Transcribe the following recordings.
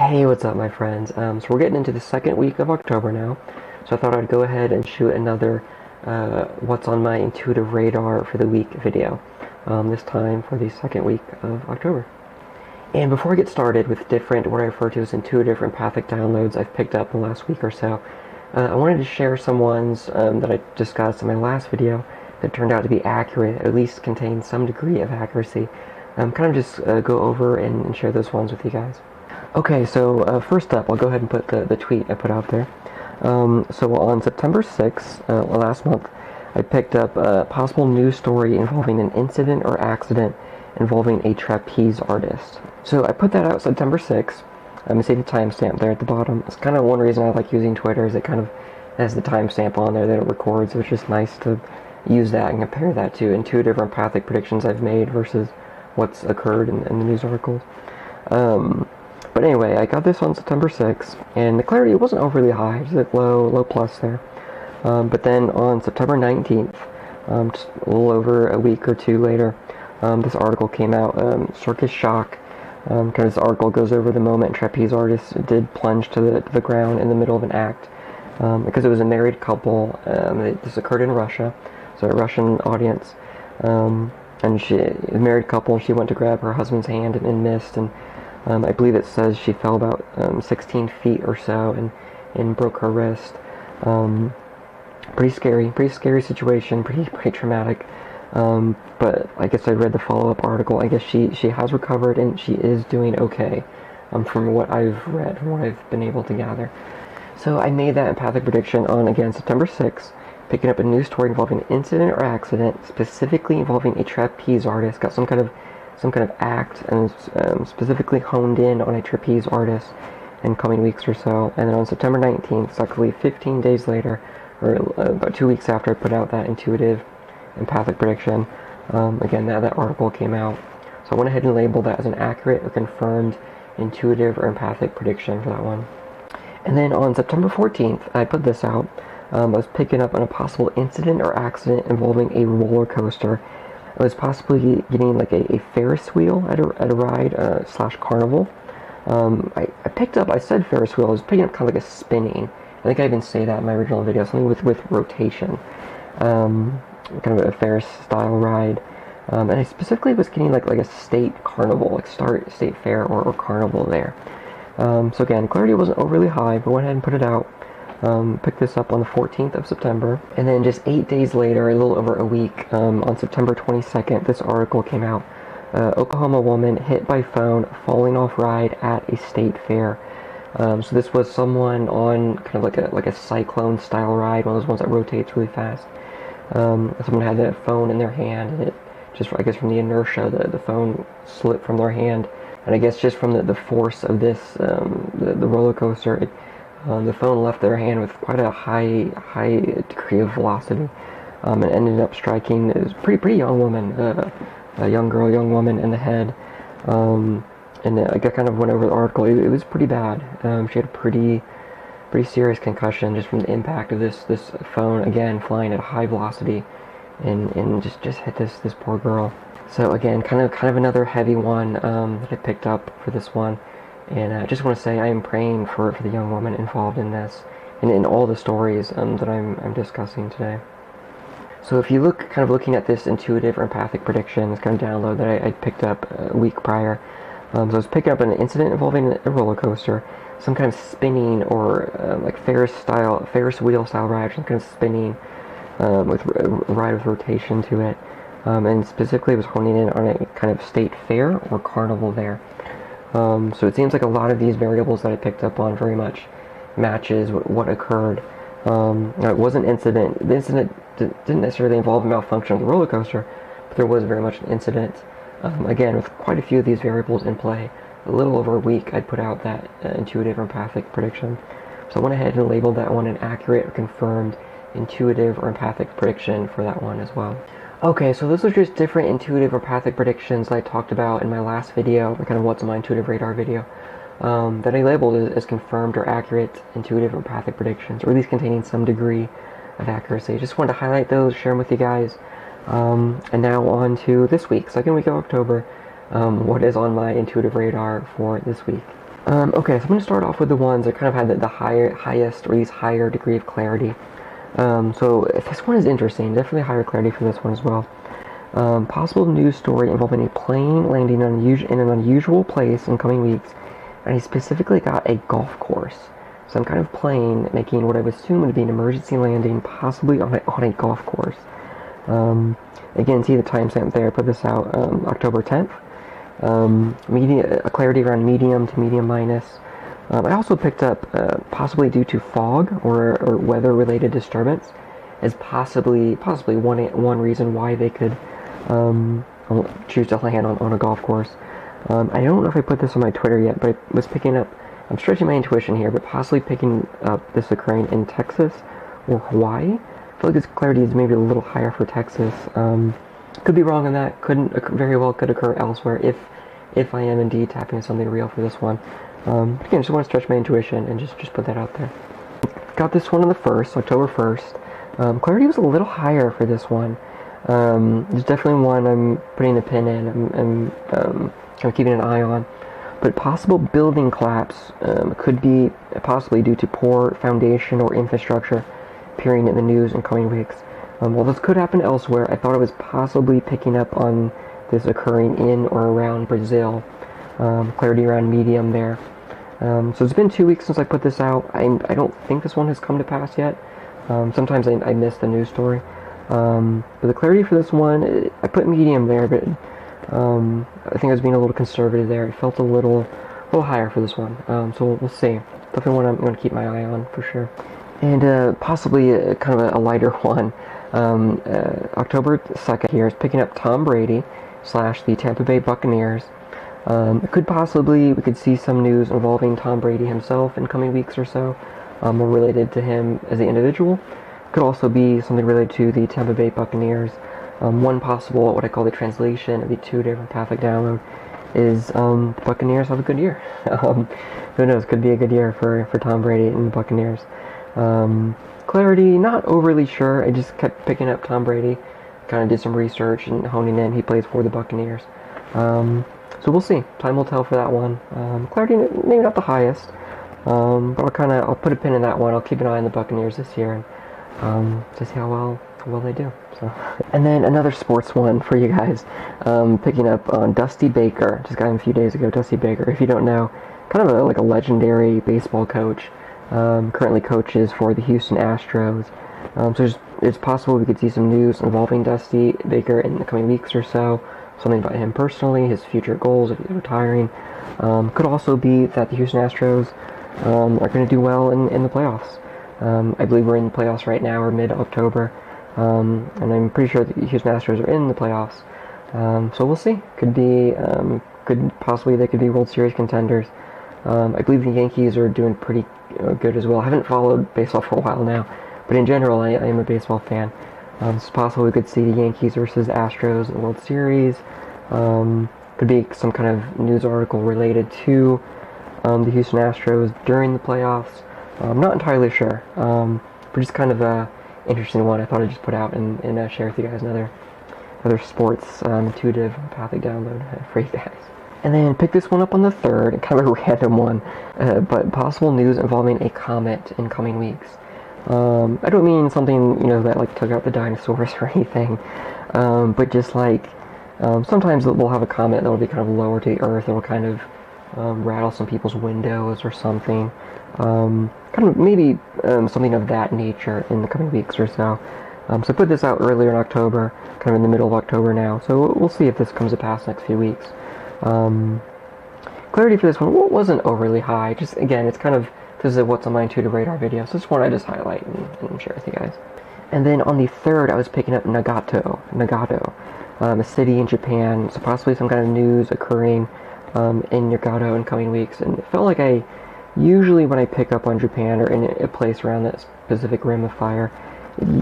Hey, what's up, my friends? So we're getting into the second week of October now, so I thought I'd go ahead and shoot another What's on My Intuitive Radar for the Week video, this time for the second week of October. And before I get started with different, what I refer to as intuitive or empathic downloads I've picked up in the last week or so, I wanted to share some ones that I discussed in my last video that turned out to be accurate, at least contain some degree of accuracy. Kind of just go over and share those ones with you guys. Okay, so first up, I'll go ahead and put the tweet I put out there. So on September 6th, last month, I picked up a possible news story involving an incident or accident involving a trapeze artist. So I put that out September 6th. You see the timestamp there at the bottom. It's kind of one reason I like using Twitter is it kind of has the timestamp on there that it records, which is nice to use that and compare that to intuitive or empathic predictions I've made versus what's occurred in the news articles. But anyway, I got this on September 6th, and the clarity wasn't overly high, just a low plus there. But then on September 19th, just a little over a week or two later, this article came out, Circus Shock. Kind of this article goes over the moment trapeze artists did plunge to the ground in the middle of an act, because it was a married couple. This occurred in Russia, so a Russian audience. And a married couple, she went to grab her husband's hand and missed, and I believe it says she fell about 16 feet or so and broke her wrist. Pretty scary situation, pretty traumatic. But I guess I read the follow-up article. I guess she has recovered and she is doing okay, from what I've read, from what I've been able to gather. So I made that empathic prediction on, again, September 6th, picking up a news story involving an incident or accident, specifically involving a trapeze artist. Got some kind of act, and specifically honed in on a trapeze artist in coming weeks or so. And then on September 19th, exactly 15 days later, or about 2 weeks after I put out that intuitive empathic prediction, again, that article came out. So I went ahead and labeled that as an accurate or confirmed intuitive or empathic prediction for that one. And then on September 14th, I put this out. I was picking up on a possible incident or accident involving a roller coaster. I was possibly getting like a Ferris wheel at a ride slash carnival. I picked up, I said Ferris wheel, I was picking up kind of like a spinning. I think I even say that in my original video, something with rotation. Kind of a Ferris style ride. And I specifically was getting like a state carnival, like state fair or carnival there. So again, clarity wasn't overly high, but went ahead and put it out. Picked this up on the 14th of September, and then just 8 days later, a little over a week, on September 22nd, this article came out. Oklahoma woman hit by phone falling off ride at a state fair. So this was someone on kind of like a cyclone style ride, one of those ones that rotates really fast. Someone had that phone in their hand, and it just, I guess from the inertia, the phone slipped from their hand, and I guess just from the force of this, the roller coaster, the phone left their hand with quite a high degree of velocity, and ended up striking this pretty young woman, a young woman in the head. And I kind of went over the article. It was pretty bad. She had a pretty serious concussion just from the impact of this phone, again flying at a high velocity, and just hit this poor girl. So again, kind of another heavy one that I picked up for this one. And I just want to say I am praying for the young woman involved in this, and in all the stories that I'm discussing today. So if you looking at this intuitive or empathic prediction, this kind of download that I picked up a week prior. So I was picking up an incident involving a roller coaster, some kind of spinning or like Ferris wheel style ride, some kind of spinning with a ride with rotation to it, and specifically was honing in on a kind of state fair or carnival there. So it seems like a lot of these variables that I picked up on very much matches what occurred. It was an incident. The incident didn't necessarily involve a malfunction of the roller coaster, but there was very much an incident. Again, with quite a few of these variables in play, a little over a week I'd put out that intuitive or empathic prediction. So I went ahead and labeled that one an accurate or confirmed intuitive or empathic prediction for that one as well. Okay, so those are just different intuitive or empathic predictions that I talked about in my last video, kind of what's on my intuitive radar video, that I labeled as confirmed or accurate intuitive or empathic predictions, or at least containing some degree of accuracy. Just wanted to highlight those, share them with you guys. And now on to this week, second week of October. What is on my intuitive radar for this week? Okay, so I'm going to start off with the ones that kind of had the highest, or at least higher degree of clarity. So this one is interesting, definitely higher clarity for this one as well. Possible news story involving a plane landing in an unusual place in coming weeks, and he specifically got a golf course. Some kind of plane making what I would assume would be an emergency landing, possibly on a golf course. Again, see the timestamp there. I put this out October 10th. Clarity around medium to medium minus. I also picked up, possibly due to fog or weather-related disturbance, as possibly one reason why they could choose to land on a golf course. I don't know if I put this on my Twitter yet, but I was picking up. I'm stretching my intuition here, but possibly picking up this occurring in Texas or Hawaii. I feel like this clarity is maybe a little higher for Texas. Could be wrong on that. Very well could occur elsewhere if I am indeed tapping into something real for this one. Again, just want to stretch my intuition and just put that out there. Got this one on the 1st, October 1st. Clarity was a little higher for this one. There's definitely one I'm putting a pin in. I'm kind of keeping an eye on. But possible building collapse could be possibly due to poor foundation or infrastructure appearing in the news in coming weeks. While this could happen elsewhere, I thought it was possibly picking up on this occurring in or around Brazil. Clarity around medium there. So it's been 2 weeks since I put this out. I don't think this one has come to pass yet. Sometimes I miss the news story. But the clarity for this one, I put medium there, but I think I was being a little conservative there. It felt a little higher for this one. So we'll see. Definitely one I'm going to keep my eye on for sure. And possibly kind of a lighter one. October 2nd here is picking up Tom Brady / the Tampa Bay Buccaneers. We could see some news involving Tom Brady himself in coming weeks or so, more related to him as an individual. Could also be something related to the Tampa Bay Buccaneers. One possible, what I call the translation of the two different Pathfic download, is the Buccaneers have a good year. Who knows, could be a good year for Tom Brady and the Buccaneers. Clarity, not overly sure. I just kept picking up Tom Brady, kind of did some research and honing in. He plays for the Buccaneers. So we'll see. Time will tell for that one. Clarity, maybe not the highest, but I'll put a pin in that one. I'll keep an eye on the Buccaneers this year and to see how well they do. So, and then another sports one for you guys. Picking up on Dusty Baker. Just got him a few days ago. Dusty Baker, if you don't know, kind of like a legendary baseball coach. Currently coaches for the Houston Astros. So it's possible we could see some news involving Dusty Baker in the coming weeks or so. Something about him personally, his future goals if he's retiring. Could also be that the Houston Astros are going to do well in the playoffs. I believe we're in the playoffs right now, or mid-October, and I'm pretty sure the Houston Astros are in the playoffs. So we'll see. They could be World Series contenders. I believe the Yankees are doing pretty good as well. I haven't followed baseball for a while now, but in general, I am a baseball fan. It's possible we could see the Yankees versus Astros in the World Series. Could be some kind of news article related to the Houston Astros during the playoffs. I'm not entirely sure, but just kind of a interesting one. I thought I'd just put out and share with you guys another sports intuitive empathic download for you guys. And then pick this one up on the 3rd, kind of a random one, but possible news involving a comet in coming weeks. I don't mean something, that like took out the dinosaurs or anything, but just like, sometimes we'll have a comet that will be kind of lower to the Earth, it will kind of rattle some people's windows or something. Kind of maybe something of that nature in the coming weeks or so. So I put this out earlier in October, kind of in the middle of October now, so we'll see if this comes to pass next few weeks. Clarity for this one wasn't overly high, just again, this is what's on my intuitive radar video, so this one I just highlight and share with you guys. And then on the 3rd, I was picking up Nagato, a city in Japan, so possibly some kind of news occurring in Nagato in coming weeks, and it felt like usually when I pick up on Japan or in a place around that specific rim of fire,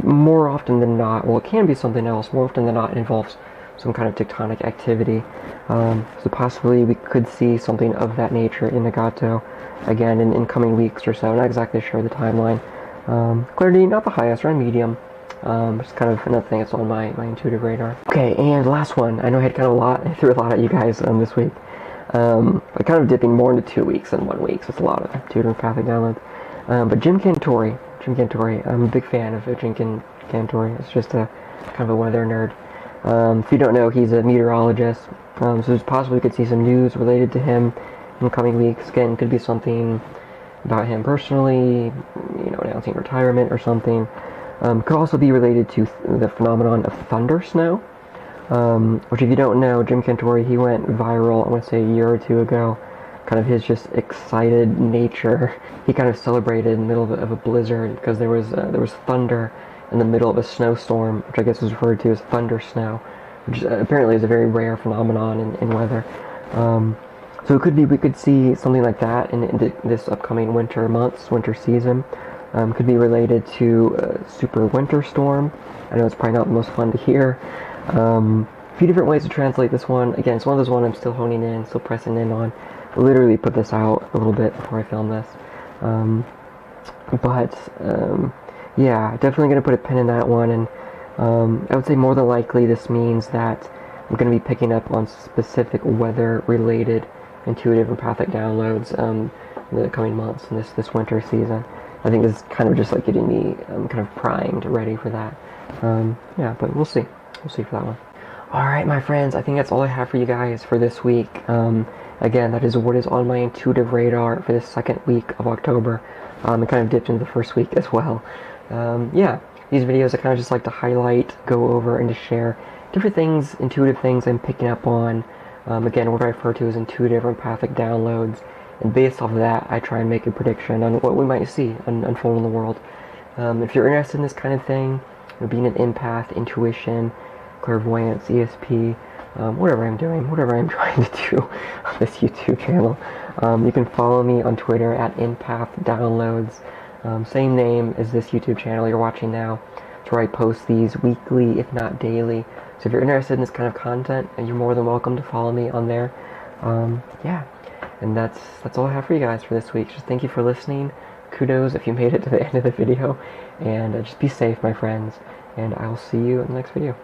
more often than not, well, it can be something else, more often than not, it involves some kind of tectonic activity. So possibly we could see something of that nature in Nagato again in coming weeks or so. Not exactly sure the timeline. Clarity, not the highest, around medium. Just kind of another thing that's on my intuitive radar. Okay, and last one. I know I had kind of I threw a lot at you guys this week. but kind of dipping more into 2 weeks than 1 week, so it's a lot of intuitive empathic downloads. But Jim Cantore, I'm a big fan of Jim Cantore. It's just a kind of a weather nerd. If you don't know, he's a meteorologist, so there's possibly we could see some news related to him in the coming weeks. Again, could be something about him personally, announcing retirement or something. Could also be related to the phenomenon of thunder snow, which, if you don't know, Jim Cantore, he went viral, I want to say a year or two ago. Kind of his just excited nature. He kind of celebrated in the middle of a blizzard because there was thunder in the middle of a snowstorm, which I guess was referred to as thunder snow, which apparently is a very rare phenomenon in weather. So it could be we could see something like that in this upcoming winter season. Could be related to a super winter storm. I know it's probably not the most fun to hear. A few different ways to translate this one. Again, it's one of those ones I'm still honing in, still pressing in on. I literally put this out a little bit before I filmed this. Yeah, definitely going to put a pin in that one. And I would say more than likely this means that I'm going to be picking up on specific weather-related intuitive empathic downloads in the coming months in this winter season. I think this is kind of just like getting me kind of primed, ready for that. Yeah, but we'll see. We'll see for that one. Alright, my friends, I think that's all I have for you guys for this week. Again, that is what is on my intuitive radar for the second week of October. It kind of dipped into the first week as well. Yeah, these videos I kind of just like to highlight, go over, and to share different things, intuitive things I'm picking up on. Again, what I refer to as intuitive or empathic downloads. And based off of that, I try and make a prediction on what we might see unfold in the world. If you're interested in this kind of thing, being an empath, intuition, clairvoyance, ESP, whatever I'm doing, whatever I'm trying to do on this YouTube channel, you can follow me on Twitter at empathdownloads. Same name as this YouTube channel you're watching now. It's where I post these weekly, if not daily. So if you're interested in this kind of content, you're more than welcome to follow me on there. Yeah. And that's all I have for you guys for this week. Just thank you for listening. Kudos if you made it to the end of the video. And just be safe, my friends. And I'll see you in the next video.